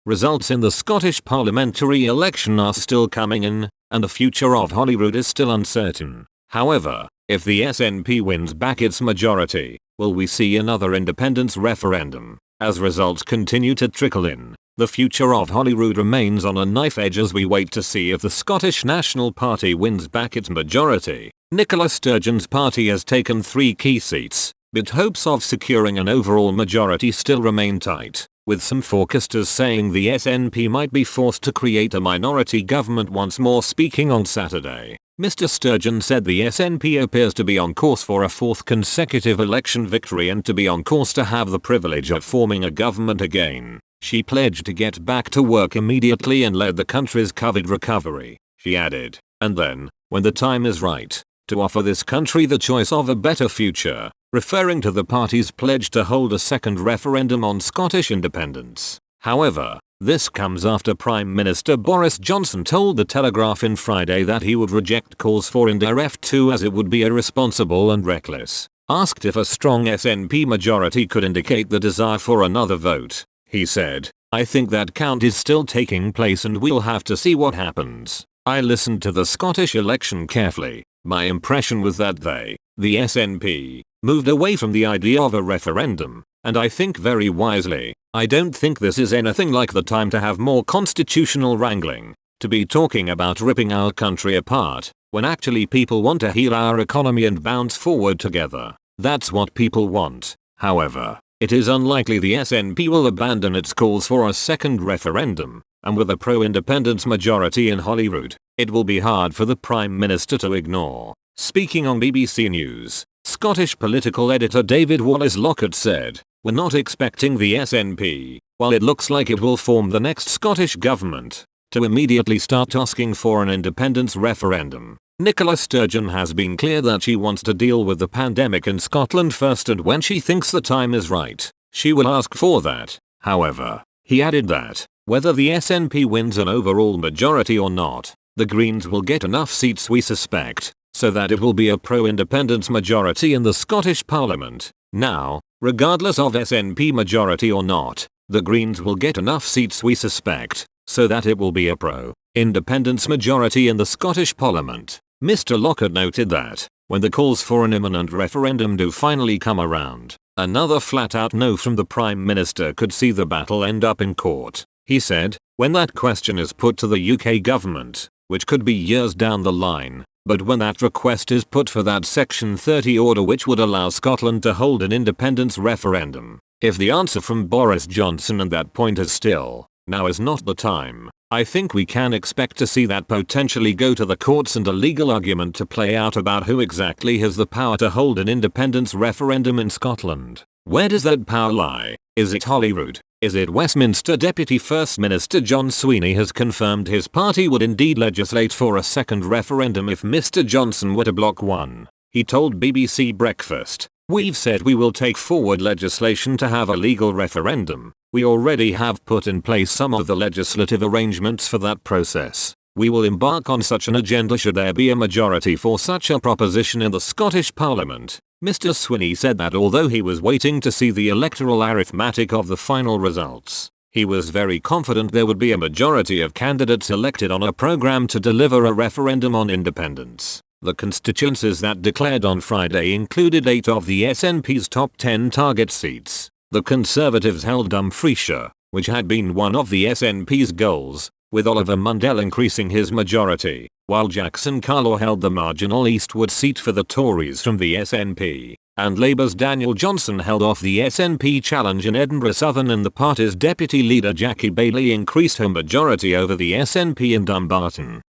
results in the Scottish parliamentary election are still coming in, and the future of Holyrood is still uncertain. However, if the SNP wins back its majority, will we see another independence referendum? As results continue to trickle in, the future of Holyrood remains on a knife edge as we wait to see if the Scottish National Party wins back its majority. Nicola Sturgeon's party has taken 3 key seats, but hopes of securing an overall majority still remain tight, with some forecasters saying the SNP might be forced to create a minority government once more. Speaking on Saturday, Mr. Sturgeon said the SNP appears to be on course for a 4th consecutive election victory and to be on course to have the privilege of forming a government again. She pledged to get back to work immediately and led the country's COVID recovery, she added, and then, when the time is right, to offer this country the choice of a better future, referring to the party's pledge to hold a second referendum on Scottish independence. However, this comes after Prime Minister Boris Johnson told The Telegraph on Friday that he would reject calls for Indirect 2 as it would be irresponsible and reckless. Asked if a strong SNP majority could indicate the desire for another vote, he said, "I think that count is still taking place and we'll have to see what happens. I listened to the Scottish election carefully. My impression was that they, the SNP, moved away from the idea of a referendum, and I think very wisely. I don't think this is anything like the time to have more constitutional wrangling, to be talking about ripping our country apart, when actually people want to heal our economy and bounce forward together. That's what people want." However, it is unlikely the SNP will abandon its calls for a second referendum, and with a pro-independence majority in Holyrood, it will be hard for the Prime Minister to ignore. Speaking on BBC News, Scottish political editor David Wallace-Lockett said, "We're not expecting the SNP, while it looks like it will form the next Scottish government, to immediately start asking for an independence referendum. Nicola Sturgeon has been clear that she wants to deal with the pandemic in Scotland first, and when she thinks the time is right, she will ask for that." However, he added that, whether the SNP wins an overall majority or not, the Greens will get enough seats, we suspect, so that it will be a pro-independence majority in the Scottish Parliament. Now, regardless of SNP majority or not, the Greens will get enough seats, we suspect, so that it will be a pro-independence majority in the Scottish Parliament. Mr. Lockett noted that, when the calls for an imminent referendum do finally come around, another flat-out no from the Prime Minister could see the battle end up in court. He said, "When that question is put to the UK government, which could be years down the line, but when that request is put for that Section 30 order which would allow Scotland to hold an independence referendum, if the answer from Boris Johnson at that point is still, now is not the time, I think we can expect to see that potentially go to the courts and a legal argument to play out about who exactly has the power to hold an independence referendum in Scotland. Where does that power lie? Is it Holyrood? Is it Westminster?" Deputy First Minister John Sweeney has confirmed his party would indeed legislate for a second referendum if Mr. Johnson were to block one. He told BBC Breakfast, "We've said we will take forward legislation to have a legal referendum. We already have put in place some of the legislative arrangements for that process. We will embark on such an agenda should there be a majority for such a proposition in the Scottish Parliament." Mr. Sweeney said that although he was waiting to see the electoral arithmetic of the final results, he was very confident there would be a majority of candidates elected on a programme to deliver a referendum on independence. The constituencies that declared on Friday included 8 of the SNP's top 10 target seats. The Conservatives held Dumfriesshire, which had been one of the SNP's goals, with Oliver Mundell increasing his majority, while Jackson Carlaw held the marginal Eastwood seat for the Tories from the SNP, and Labour's Daniel Johnson held off the SNP challenge in Edinburgh Southern, and the party's deputy leader Jackie Baillie increased her majority over the SNP in Dumbarton.